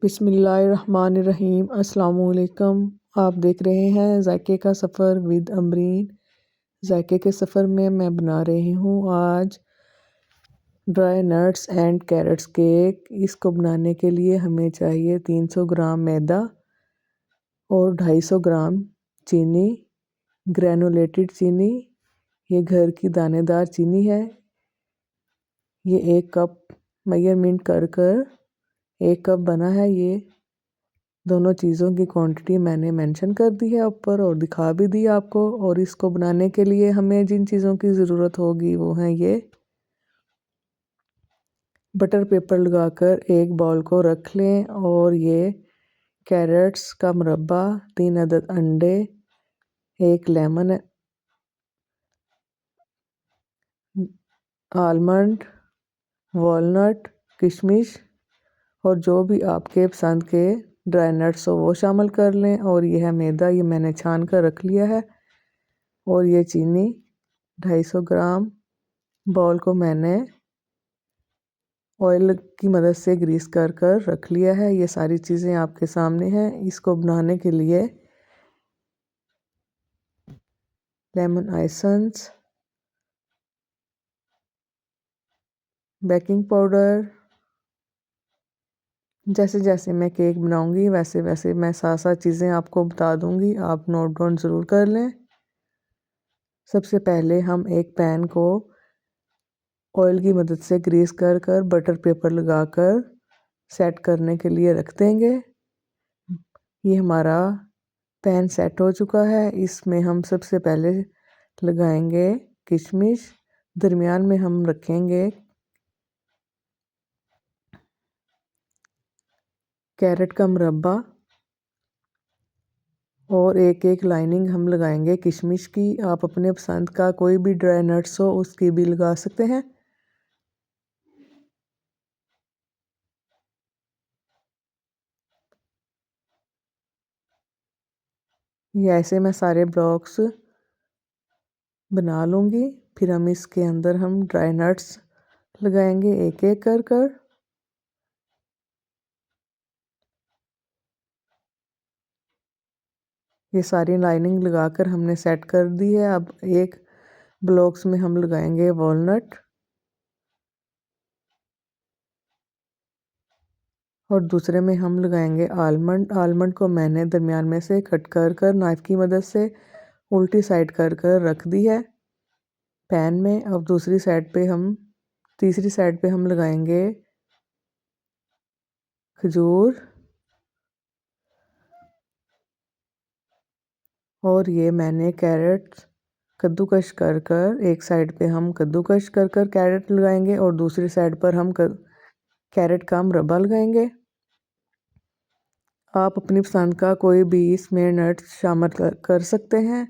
बिस्मिल्लाहिर्रहमानिर्रहीम। अस्सलामुअलैकुम। आप देख रहे हैं जायके का सफ़र विद अमरीन। जायके के सफ़र में मैं बना रही हूँ आज dry nuts and carrots cake. इसको बनाने के लिए हमें चाहिए 300 ग्राम मैदा और 250 ग्राम चीनी, ग्रैनुलेटेड चीनी। ये घर की दानेदार चीनी है। ये 1 कप मेजरमेंट कर 1 कप बना है। ये दोनों चीज़ों की क्वांटिटी मैंने मेंशन कर दी है ऊपर और दिखा भी दी आपको। और इसको बनाने के लिए हमें जिन चीज़ों की ज़रूरत होगी वो हैं ये बटर पेपर लगाकर एक बाउल को रख लें, और ये कैरेट्स का मुरब्बा, 3 अदद अंडे, 1 लेमन, आलमंड, वॉलनट, किशमिश और जो भी आपके पसंद के ड्राई नट्स हो वो शामिल कर लें। और यह है मैदा, ये मैंने छान कर रख लिया है। और ये चीनी 250 ग्राम। बाउल को मैंने ऑयल की मदद से ग्रीस कर रख लिया है। ये सारी चीज़ें आपके सामने हैं। इसको बनाने के लिए लेमन एसेंस, बेकिंग पाउडर, जैसे जैसे मैं केक बनाऊंगी वैसे वैसे मैं साथ साथ चीज़ें आपको बता दूंगी, आप नोट डाउन ज़रूर कर लें। सबसे पहले हम एक पैन को ऑयल की मदद से ग्रीस कर बटर पेपर लगाकर सेट करने के लिए रख देंगे। ये हमारा पैन सेट हो चुका है। इसमें हम सबसे पहले लगाएंगे किशमिश, दरमियान में हम रखेंगे कैरेट का मुरब्बा, और एक एक लाइनिंग हम लगाएंगे किशमिश की। आप अपने पसंद का कोई भी ड्राई नट्स हो उसकी भी लगा सकते हैं। ये ऐसे मैं सारे ब्लॉक्स बना लूँगी। फिर हम इसके अंदर हम ड्राई नट्स लगाएंगे एक एक कर। ये सारी लाइनिंग लगाकर हमने सेट कर दी है। अब एक ब्लॉक्स में हम लगाएंगे वॉलनट, और दूसरे में हम लगाएंगे आलमंड। आलमंड को मैंने दरमियान में से कट कर नाइफ़ की मदद से उल्टी साइड कर रख दी है पैन में। अब तीसरी साइड पे हम लगाएंगे खजूर, और ये मैंने कैरेट कद्दूकश कर एक साइड पे हम कद्दूकश कर कैरेट लगाएंगे, और दूसरी साइड पर हम कैरेट का मुरब्बा लगाएंगे। आप अपनी पसंद का कोई भी इसमें नट्स शामिल कर सकते हैं।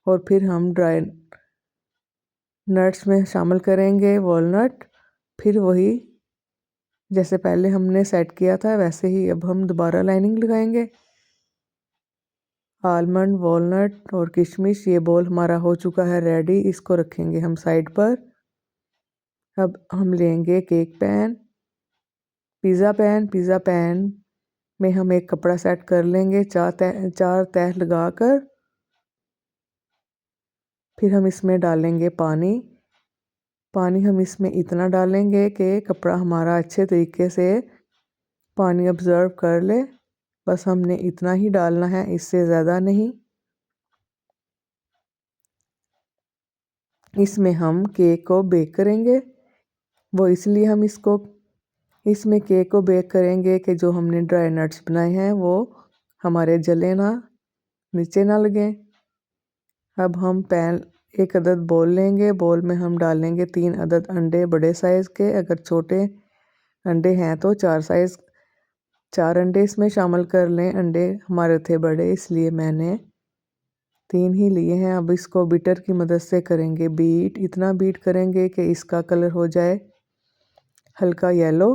और फिर हम ड्राई नट्स में शामिल करेंगे वॉलनट। फिर वही जैसे पहले हमने सेट किया था वैसे ही अब हम दोबारा लाइनिंग लगाएंगे। आलमंड, वॉलनट और किशमिश, ये बॉल हमारा हो चुका है रेडी। इसको रखेंगे हम साइड पर। अब हम लेंगे केक पैन, पिज़्ज़ा पैन में हम एक कपड़ा सेट कर लेंगे 4 तह लगाकर। फिर हम इसमें डालेंगे पानी हम इसमें इतना डालेंगे कि कपड़ा हमारा अच्छे तरीके से पानी ऑब्ज़र्व कर ले। बस हमने इतना ही डालना है, इससे ज़्यादा नहीं। इसमें हम केक को बेक करेंगे। वो इसलिए हम इसमें केक को बेक करेंगे कि जो हमने ड्राई नट्स बनाए हैं वो हमारे जले ना, नीचे ना लगें। अब हम एक अदद बॉल लेंगे। बॉल में हम डालेंगे 3 अदद अंडे बड़े साइज़ के। अगर छोटे अंडे हैं तो 4 अंडे इसमें शामिल कर लें। अंडे हमारे थे बड़े इसलिए मैंने 3 ही लिए हैं। अब इसको बीटर की मदद से करेंगे बीट। इतना बीट करेंगे कि इसका कलर हो जाए हल्का येलो।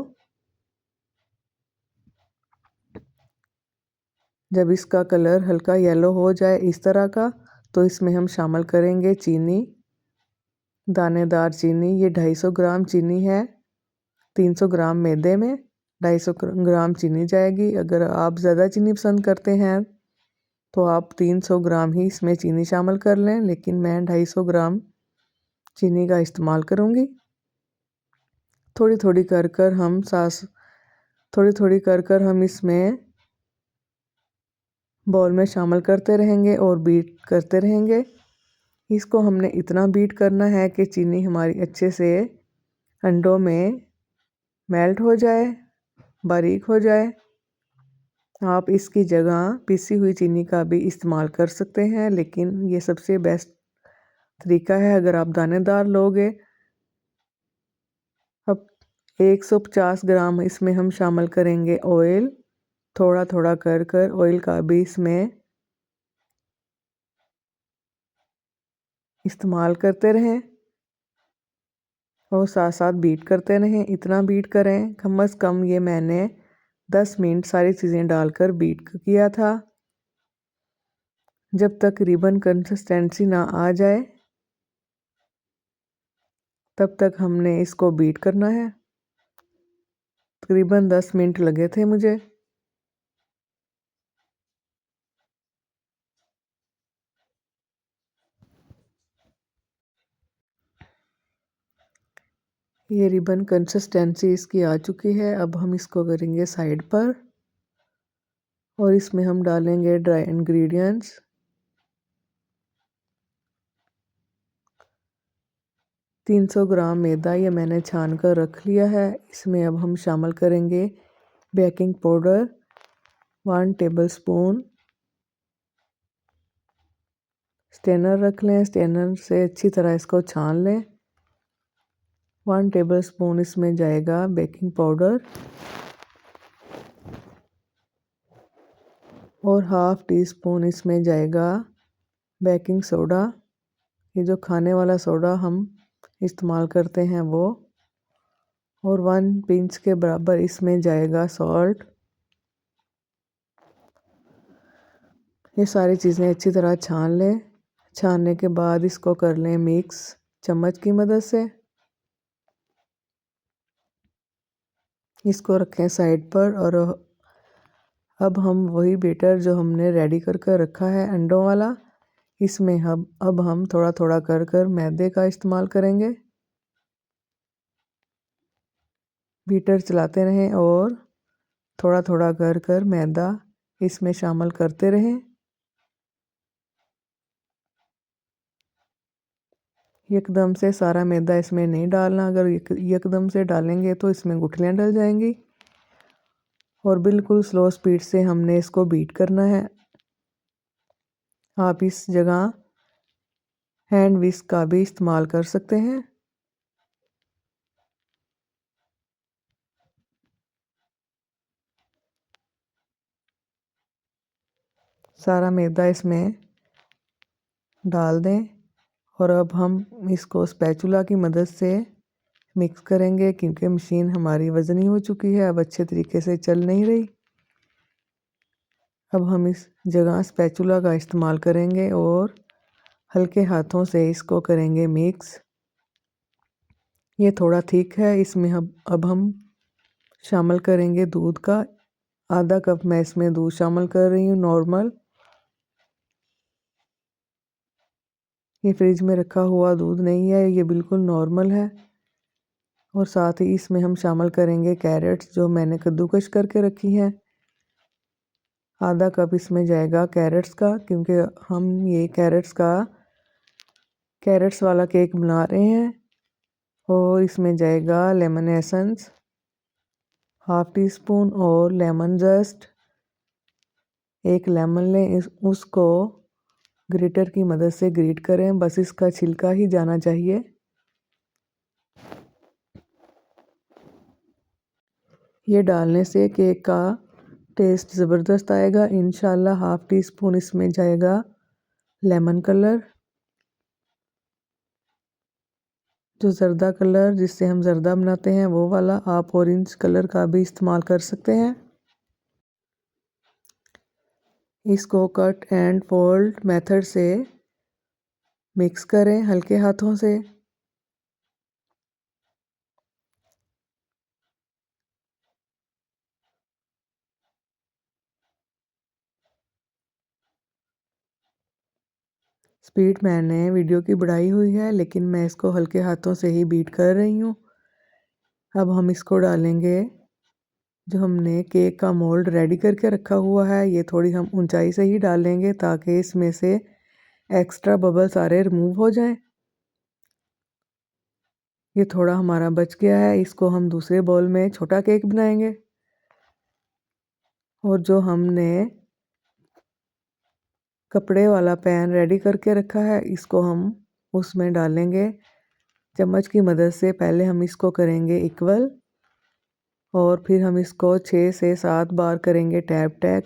जब इसका कलर हल्का येलो हो जाए इस तरह का, तो इसमें हम शामिल करेंगे चीनी, दानेदार चीनी। ये 250 ग्राम चीनी है 300 ग्राम मैदे में। 250 ग्राम चीनी जाएगी। अगर आप ज़्यादा चीनी पसंद करते हैं तो आप 300 ग्राम ही इसमें चीनी शामिल कर लें, लेकिन मैं 250 ग्राम चीनी का इस्तेमाल करूँगी। थोड़ी थोड़ी कर हम इसमें बाउल में शामिल करते रहेंगे और बीट करते रहेंगे। इसको हमने इतना बीट करना है कि चीनी हमारी अच्छे से अंडों में मेल्ट हो जाए, बारीक हो जाए। आप इसकी जगह पिसी हुई चीनी का भी इस्तेमाल कर सकते हैं, लेकिन ये सबसे बेस्ट तरीका है अगर आप दानेदार लोगे। अब 150 ग्राम इसमें हम शामिल करेंगे ऑयल। थोड़ा थोड़ा कर ऑयल का भी इसमें इस्तेमाल करते रहें और साथ साथ बीट करते रहें। इतना बीट करें, कम से कम ये मैंने 10 मिनट सारी चीज़ें डालकर बीट किया था। जब तक रिबन कंसिस्टेंसी ना आ जाए तब तक हमने इसको बीट करना है। तकरीबन 10 मिनट लगे थे मुझे। ये रिबन कंसिस्टेंसी इसकी आ चुकी है। अब हम इसको करेंगे साइड पर और इसमें हम डालेंगे ड्राई इंग्रेडिएंट्स। तीन 300 ग्राम मैदा ये मैंने छान कर रख लिया है। इसमें अब हम शामिल करेंगे बेकिंग पाउडर 1 टेबलस्पून। स्टेनर रख लें, स्टेनर से अच्छी तरह इसको छान लें। 1 टेबलस्पून इसमें जाएगा बेकिंग पाउडर और हाफ टी स्पून इसमें जाएगा बेकिंग सोडा। ये जो खाने वाला सोडा हम इस्तेमाल करते हैं वो, और 1 पिंच के बराबर इसमें जाएगा सॉल्ट। ये सारी चीज़ें अच्छी तरह छान लें। छानने के बाद इसको कर लें मिक्स चम्मच की मदद से। इसको रखें साइड पर और अब हम वही बेटर जो हमने रेडी कर रखा है अंडों वाला, इसमें अब हम थोड़ा थोड़ा कर मैदे का इस्तेमाल करेंगे। बीटर चलाते रहें और थोड़ा थोड़ा कर मैदा इसमें शामिल करते रहें। एकदम से सारा मैदा इसमें नहीं डालना। अगर एकदम से डालेंगे तो इसमें गुठलियाँ डल जाएंगी। और बिल्कुल स्लो स्पीड से हमने इसको बीट करना है। आप इस जगह हैंड विस्क का भी इस्तेमाल कर सकते हैं। सारा मैदा इसमें डाल दें और अब हम इसको स्पैचुला की मदद से मिक्स करेंगे, क्योंकि मशीन हमारी वज़नी हो चुकी है, अब अच्छे तरीके से चल नहीं रही। अब हम इस जगह स्पैचुला का इस्तेमाल करेंगे और हल्के हाथों से इसको करेंगे मिक्स। ये थोड़ा थिक है, इसमें अब हम शामिल करेंगे दूध का। आधा कप मैं इसमें दूध शामिल कर रही हूँ नॉर्मल। ये फ्रिज में रखा हुआ दूध नहीं है, ये बिल्कुल नॉर्मल है। और साथ ही इसमें हम शामिल करेंगे कैरेट्स जो मैंने कद्दूकश करके रखी हैं। आधा कप इसमें जाएगा कैरेट्स का, क्योंकि हम ये कैरेट्स वाला केक बना रहे हैं। और इसमें जाएगा lemon essence half tea spoon और लेमन जस्ट। एक लेमन लें, उसको ग्रेटर की मदद से ग्रेट करें, बस इसका छिलका ही जाना चाहिए। ये डालने से केक का टेस्ट ज़बरदस्त आएगा इंशाल्लाह। हाफ टी स्पून इसमें जाएगा लेमन कलर, जो ज़र्दा कलर जिससे हम ज़र्दा बनाते हैं वो वाला। आप ऑरेंज कलर का भी इस्तेमाल कर सकते हैं। इसको कट एंड फोल्ड मेथड से मिक्स करें हल्के हाथों से। स्पीड मैंने वीडियो की बढ़ाई हुई है, लेकिन मैं इसको हल्के हाथों से ही बीट कर रही हूँ। अब हम इसको डालेंगे जो हमने केक का मोल्ड रेडी करके रखा हुआ है। ये थोड़ी हम ऊंचाई से ही डालेंगे ताकि इसमें से एक्स्ट्रा बबल सारे रिमूव हो जाएं। ये थोड़ा हमारा बच गया है, इसको हम दूसरे बाउल में छोटा केक बनाएंगे। और जो हमने कपड़े वाला पैन रेडी करके रखा है, इसको हम उसमें डालेंगे। चम्मच की मदद से पहले हम इसको करेंगे इक्वल और फिर हम इसको 6 से 7 बार करेंगे टैप टैप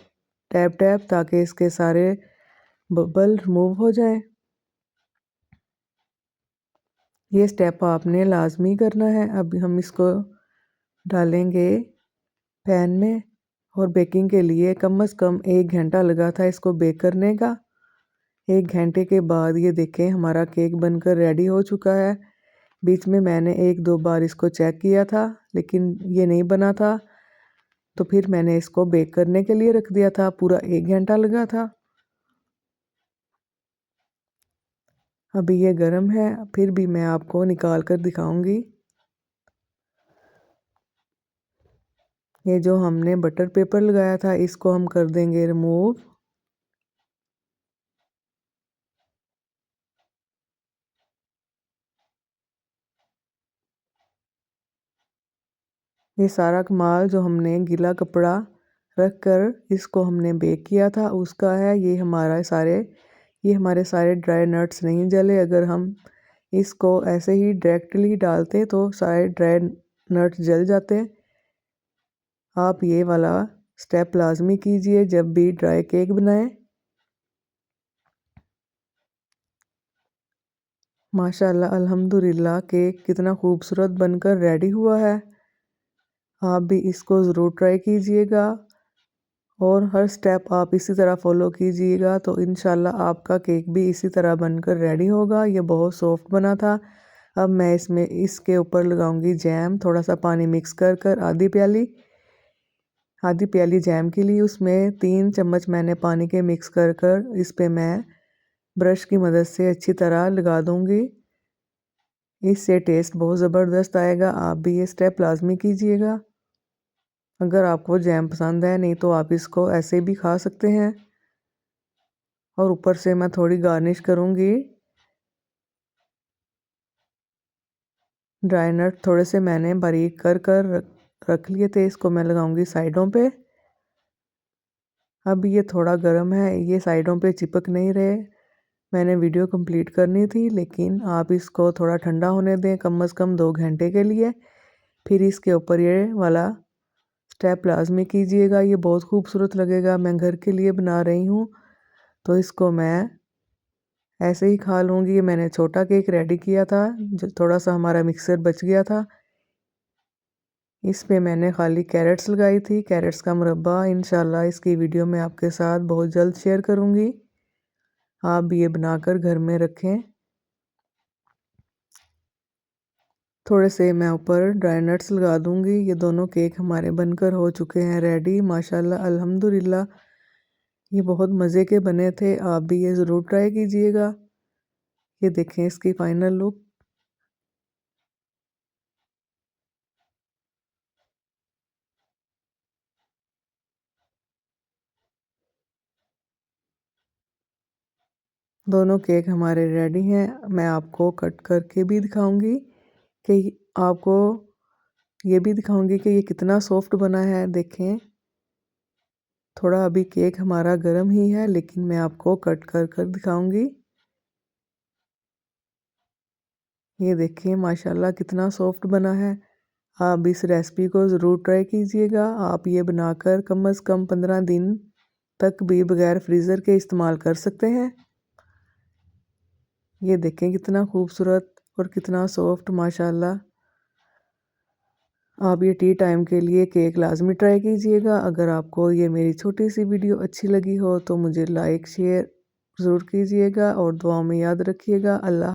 टैप टैप ताकि इसके सारे बबल रिमूव हो जाएं। ये स्टेप आपने लाजमी करना है। अब हम इसको डालेंगे पैन में और बेकिंग के लिए कम से कम 1 घंटा लगा था इसको बेक करने का। 1 घंटे के बाद ये देखें हमारा केक बनकर रेडी हो चुका है। बीच में मैंने 1-2 बार इसको चेक किया था, लेकिन ये नहीं बना था, तो फिर मैंने इसको बेक करने के लिए रख दिया था। पूरा 1 घंटा लगा था। अभी ये गर्म है, फिर भी मैं आपको निकाल कर दिखाऊंगी। ये जो हमने बटर पेपर लगाया था, इसको हम कर देंगे रिमूव। ये सारा कमाल जो हमने गीला कपड़ा रख कर इसको हमने बेक किया था उसका है। ये हमारे सारे ड्राई नट्स नहीं जले। अगर हम इसको ऐसे ही डायरेक्टली डालते तो सारे ड्राई नट्स जल जाते। आप ये वाला स्टेप लाजमी कीजिए जब भी ड्राई केक बनाएं। माशाल्लाह अल्हम्दुलिल्लाह केक कितना खूबसूरत बनकर रेडी हुआ है। आप भी इसको ज़रूर ट्राई कीजिएगा और हर स्टेप आप इसी तरह फॉलो कीजिएगा तो इंशाल्लाह आपका केक भी इसी तरह बनकर रेडी होगा। ये बहुत सॉफ्ट बना था। अब मैं इसके ऊपर लगाऊंगी जैम। थोड़ा सा पानी मिक्स कर आधी प्याली जैम के लिए उसमें 3 चम्मच मैंने पानी के मिक्स कर इस पे मैं ब्रश की मदद से अच्छी तरह लगा दूंगी। इससे टेस्ट बहुत ज़बरदस्त आएगा। आप भी ये स्टेप लाजमी कीजिएगा। अगर आपको जैम पसंद है, नहीं तो आप इसको ऐसे भी खा सकते हैं। और ऊपर से मैं थोड़ी गार्निश करूँगी। ड्राई नट थोड़े से मैंने बारीक कर रख लिए थे, इसको मैं लगाऊंगी साइडों पे। अब ये थोड़ा गर्म है, ये साइडों पे चिपक नहीं रहे। मैंने वीडियो कंप्लीट करनी थी, लेकिन आप इसको थोड़ा ठंडा होने दें कम से कम 2 घंटे के लिए। फिर इसके ऊपर ये वाला स्टेप लाजमी कीजिएगा। ये बहुत खूबसूरत लगेगा। मैं घर के लिए बना रही हूँ तो इसको मैं ऐसे ही खा लूँगी। ये मैंने छोटा केक रेडी किया था, जो थोड़ा सा हमारा मिक्सर बच गया था। इस पे मैंने खाली कैरेट्स लगाई थी, कैरेट्स का मुरब्बा। इंशाल्लाह इसकी वीडियो मैं आपके साथ बहुत जल्द शेयर करूँगी। आप भी ये बनाकर घर में रखें। थोड़े से मैं ऊपर ड्राई नट्स लगा दूँगी। ये दोनों केक हमारे बनकर हो चुके हैं रेडी। माशाल्लाह अल्हम्दुलिल्लाह ये बहुत मज़े के बने थे। आप भी ये ज़रूर ट्राई कीजिएगा। ये देखें इसकी फाइनल लुक। दोनों केक हमारे रेडी हैं। मैं आपको कट करके भी दिखाऊंगी कि आपको ये भी दिखाऊंगी कि ये कितना सॉफ्ट बना है। देखें थोड़ा अभी केक हमारा गर्म ही है, लेकिन मैं आपको कट कर दिखाऊंगी। ये देखिए माशाल्लाह कितना सॉफ्ट बना है। आप इस रेसिपी को ज़रूर ट्राई कीजिएगा। आप ये बनाकर कम से कम 15 दिन तक भी बगैर फ्रीज़र के इस्तेमाल कर सकते हैं। ये देखें कितना खूबसूरत और कितना सॉफ्ट माशाल्लाह। आप ये टी टाइम के लिए केक लाजमी ट्राई कीजिएगा। अगर आपको ये मेरी छोटी सी वीडियो अच्छी लगी हो तो मुझे लाइक शेयर ज़रूर कीजिएगा और दुआओं में याद रखिएगा। अल्लाह।